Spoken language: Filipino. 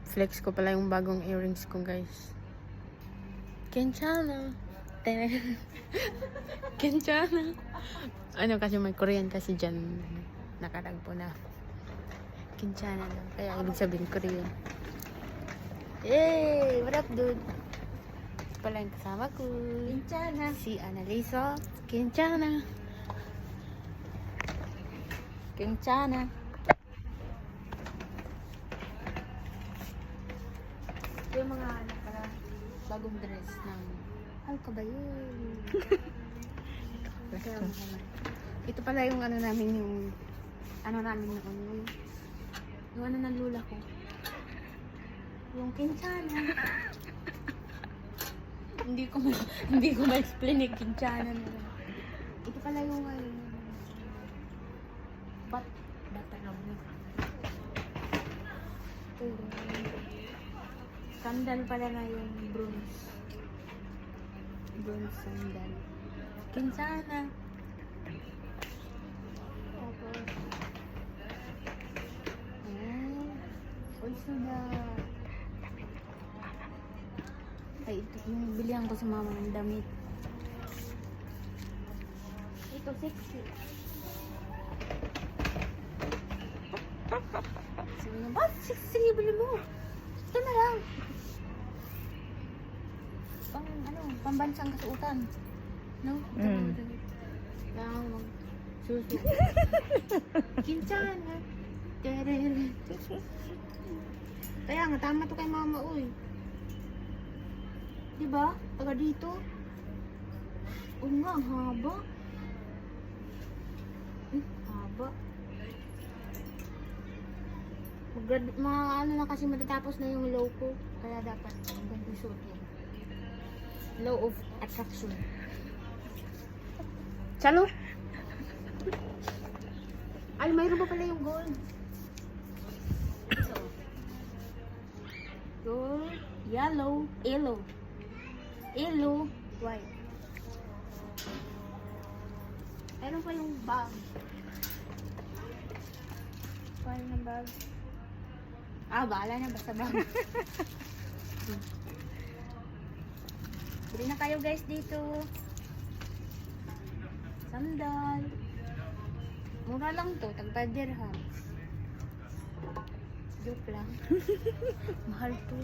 Flex ko pala yung bagong earrings ko, guys. Kenchana. Kenchana. Ano kasi may Korean kasi dyan. Nakaragpo na. Kenchana lang. Kaya ibig sabihin Korean. Yay! What up, dude? Ito pala yung kasama ko. Kenchana. Si Annalisa. Kenchana. Kenchana. Ito yung mga ano pala, bagong dress ng Ay, kabayon. Ito pala yung ano namin, yung ano namin na ano, yung ano ng lula ko. Yung Kenchana. hindi ko ma-explain yung Kenchana na lang. Ito pala yung ano, batanong mo. Ito yung sandal pala na yung bronze. Bronze sandal. Kenchana. Tapos, also the ay, ito yung bilihan ko sa mama ng damit. Ito, sexy. Sabi nga, ba? Sige, bili mo. Ito na lang. Pambansang kasuotan. No? Ito kaya mag suso. Kenchana. Kaya nga, tama to kay mama, uy. Diba? Taga dito. Oo nga, ang haba. Haba. Ano na kasi matatapos na yung low ko. Kaya dapat hanggang suot yan. Law of attraction. Chalo? Ay, mayroon pa pala yung gold. So, gold, yellow, white. Mayroon pa yung bag. Paano ng bag? Bahala na, basta bag. Bili na kayo guys dito. Sandal. Mura lang to, tag 5 dirhams. Joke lang. Mahal to.